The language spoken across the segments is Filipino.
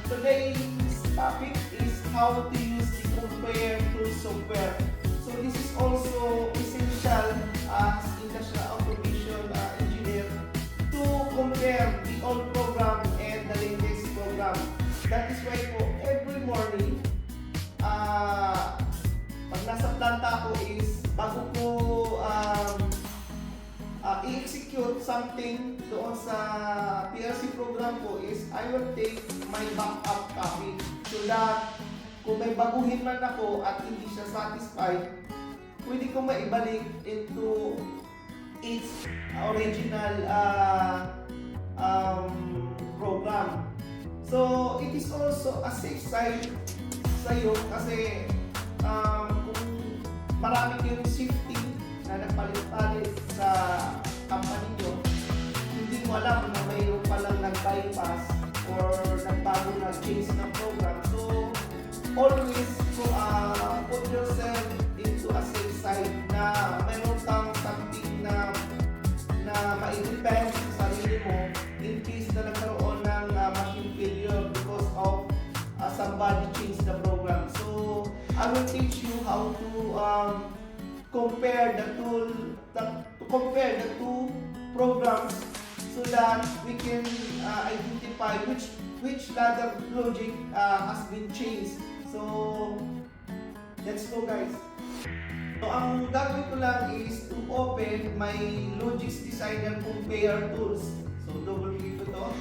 today's topic is how to use the compare tool software. So this is also essential as industrial automation engineer to compare the old program and the latest program. That is why po every morning, pag nasa planta ako is bago ko i-execute something doon sa PLC program ko is I will take my backup copy so that kung may baguhin man ako at hindi siya satisfied, pwede ko maibalik into its original program. So it is also a safe side sa'yo kasi kung marami kayong safety na nagpalit-palit sa company nyo, hindi mo alam na mayroon palang nag-bypass or nagbago na change ng program. So always put yourself into a safe side na mayroon kang something na ma-depend sa sarili mo in case na nagkaroon ng machine failure because of somebody changed the program. So I will teach you how to compare the two programs so that we can identify which ladder logic has been changed. So let's go, guys. So ang gagawin ko lang is to open my Logix Designer Compare Tools. So double click ko to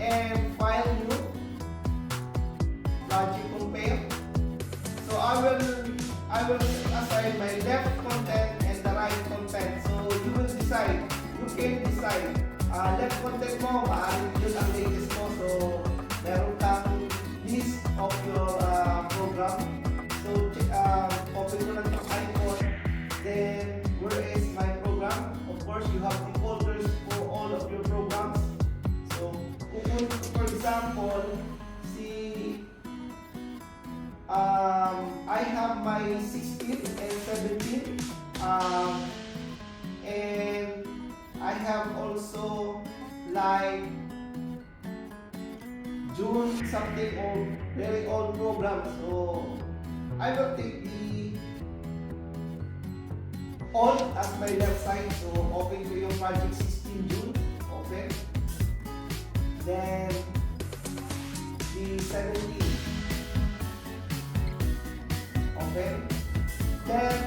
and file new Logic Compare. So I will assign my left content and the right content. So you will decide. You can decide. Left content mo, maaaring yun ang latest mo. So meron kang list of your program. So open ko lang yung icon. Then where is my program? Of course, you have the folders for all of your programs. So kung for example, I have my 16 and 17 and I have also like June something or very old program. So I will take the old as my left side. So open ko yung Magic 16 June. Open. Then the 17. Okay. Then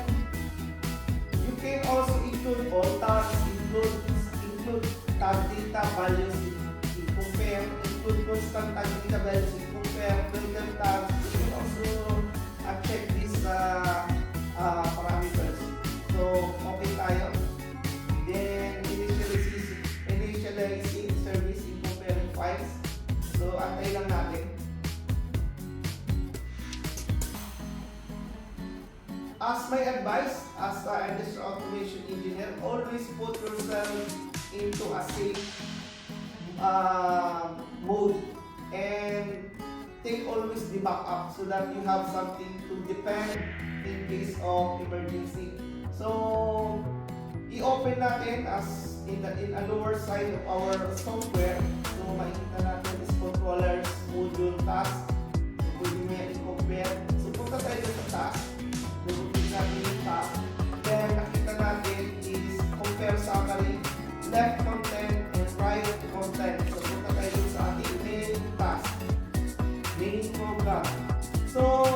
you can also include all tags, include tag data values, compare, include constant tag data values, compare, filter tags. You can also check these parameters. So okay tayo. Then initializing service in comparing files. So antay lang natin. As my advice, as an industrial automation engineer, always put yourself into a safe mode and take always the backup so that you have something to depend in case of emergency. So, i-open natin as in a lower side of our software. So, makikita natin is controllers, module, task. So, pwede mo yan i-compare. So, punta tayo sa task. Then nakita natin is compare summary, left content and right content. So punta tayo sa ating main task, main program. So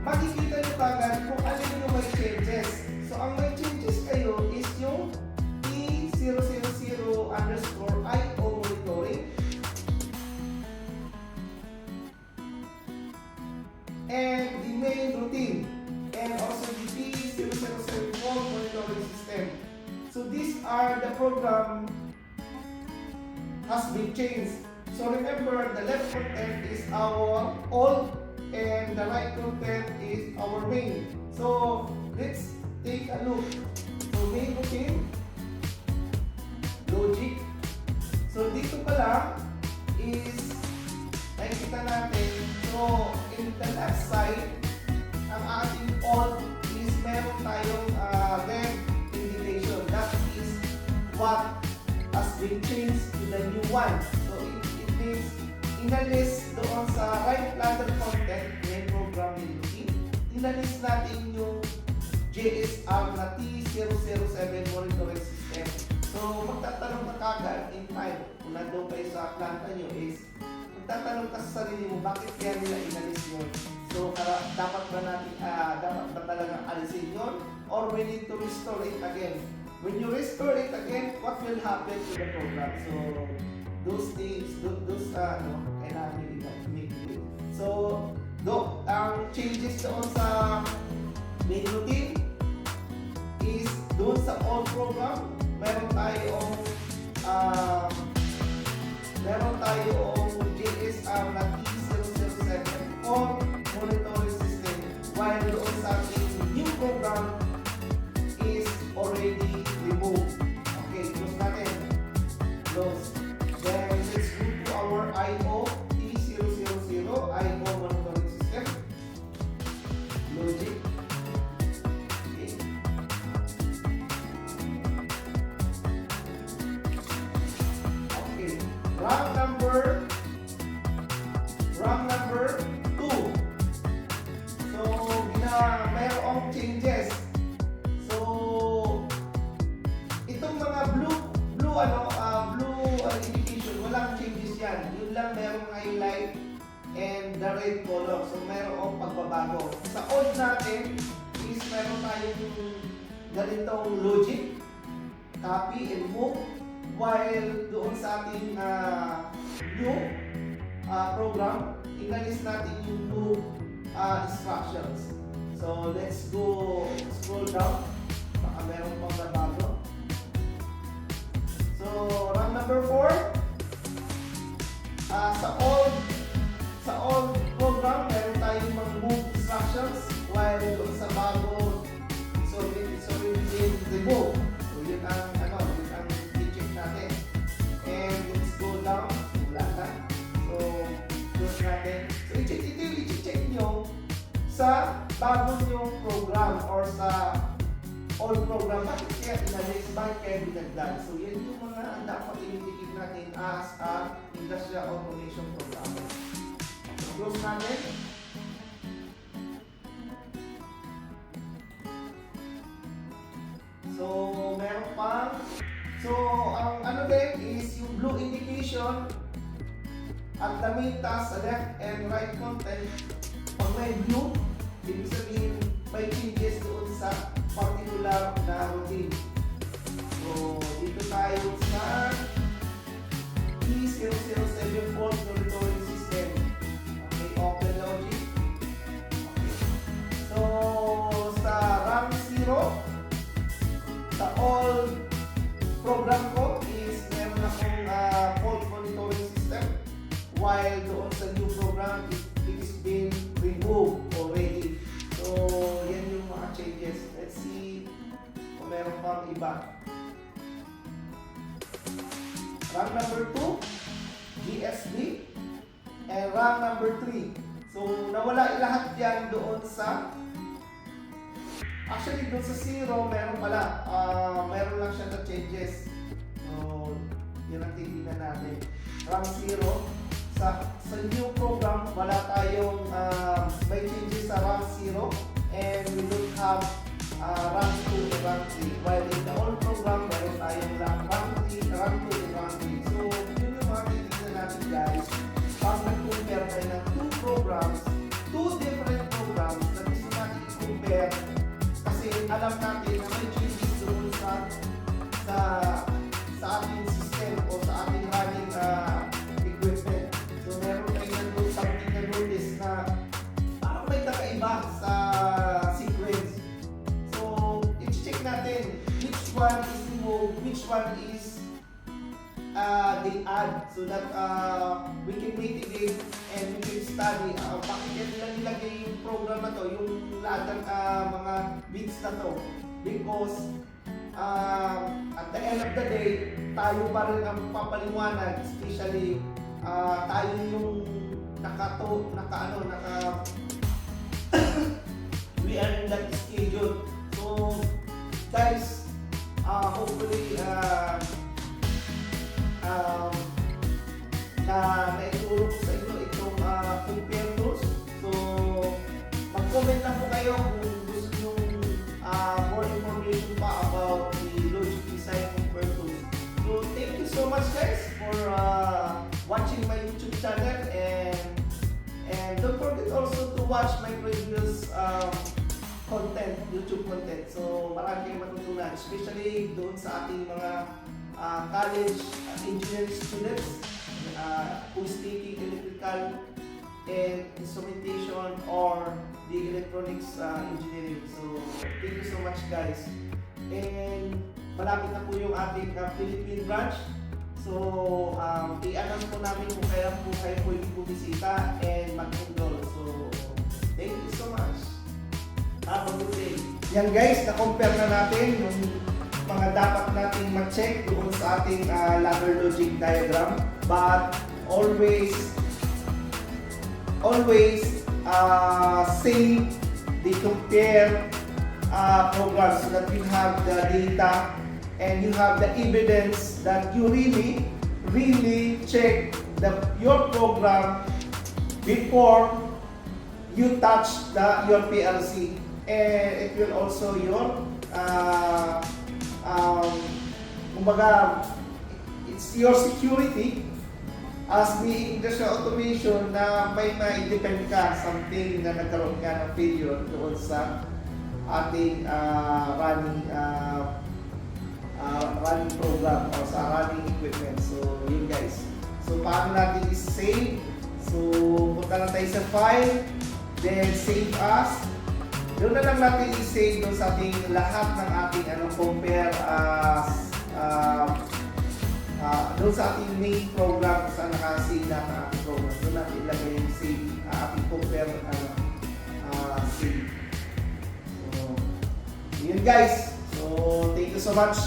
makikita nyo kagad kung alin yung may changes. So ang may changes kayo is yung E000_IO monitoring and the main routine. And also the P0074 monitoring system. So these are the program has been changed. So remember, the left content is our old and the right content is our main. So let's take a look. So main routine, logic. So dito pa lang is nakikita natin. So in the left side, ang ating old is meron tayong red indication. That is what has been changed to the new one. So it inalis doon sa right ladder content, yung program routine, inalis natin yung JSR na T007 monitoring system. So, magtatanong ka kagad in time, kung nandun kayo sa planta nyo is, magtatanong ka sa sarili mo, bakit kaya nila inalis yun? So, dapat ba talagang alisin yun? Or we need to restore it again? When you restore it again, what will happen to the program? So, those things, kailangan nyo i-make it. So, ang changes doon sa main routine is doon sa old program, meron tayong JSR na T007 on monitoring system, while doon sa ating new program is already removed. Okay, close natin. Close. Then let's go to our IO T000 IO monitoring system. Logic. Okay. Okay. RAM number 2. So, mayroong changes. So, itong mga blue indication, walang changes yan. Yun lang merong highlight and the red color. So, merong pagbabago. Sa old natin is meron tayong ganitong logic, copy and move, while doon sa ating new program, inalis natin yung move instructions. So, let's go scroll down. Baka meron pang nabago. So, RAM number 4. Sa old program, meron tayong mga move instructions, while doon sa bago, so it's already been removed. So, yun ang i-check natin. And let's go down. Wala na. So, close natin. So, i-check nyo sa bago nyong program or sa old program, bakit kaya inalis, bakit kaya binagdag. So, yan yung mga dapat i-indicate natin as a industrial automation program. So, close natin. So, meron pa. So, ang din is yung blue indication at the main task sa left and right content. Pag may blue, ibig sabihin may changes doon sa particular na routine. So, dito tayo sa T007 fault monitoring system. Okay, open logic. Okay. So, sa RAM 0, sa all program ko is meron akong fault monitoring system, while doon sa new program, it is been removed already. So, yan yung mga changes. Let's see kung meron pang iba. RAM number 2, GSB, and RAM number 3. So, nawala lahat yan doon sa, actually doon sa 0, meron pala, meron lang siya na changes. So, yun ang titignan natin. RAM 0, sa new program, wala tayong may changes sa RAM 0, and we don't have RAM 2 and RAM 3. While in the old program, meron tayong RAM 3, RAM 2 and RAM 3. So, yun yung mga titignan natin guys. Pag nag-compare tayo ng two different programs na gusto natin i-compare, kasi alam natin na may changes doon sa ating system o sa ating running equipment. So, meron tayo nandun something na notice na parang may kakaiba sa sequence. So, i-check natin which one is removed, which one is they add, so that we can mitigate and we can study bakit yan nila nilagay yung program na to, yung ladder mga bits na to, because at the end of the day, tayo pa rin ang papaliwanag, especially tayo yung we are in that schedule. So guys, hopefully na naituro ko sa inyo compare tools. So, mag-comment lang po kayo kung gusto nyo more information pa about the Logic Design Compare tools. So, thank you so much guys for watching my YouTube channel, and don't forget also to watch my previous content, YouTube content. So, marami kayong matutunan, especially doon sa ating mga college engineering students who's taking electrical and instrumentation or the electronics engineering. So, thank you so much guys. And malapit na po yung ating Philippine branch. So, i-announce po namin kung kailan po kayo pwede bumisita and mag-enroll. So, thank you so much. Have a good day. Yan guys, na-compare na natin yung mga dapat nating ma-check doon sa ating ladder logic diagram. But always save the compare program so that you have the data and you have the evidence that you really check your program before you touch your PLC, and it will also your kumbaga, it's your security as being industrial automation na may ma-depend ka something na nagkaroon ka ng failure doon sa ating running program o sa running equipment. So, yun guys. So, paano natin i-save? So, punta na tayo sa file, then save as. Doon na lang natin i-save doon sa ating lahat ng ating compare doon sa ating main program sa naka-save na ang ating program. Doon natin ilagay yung save, ating compare save. So, yun guys. So, thank you so much.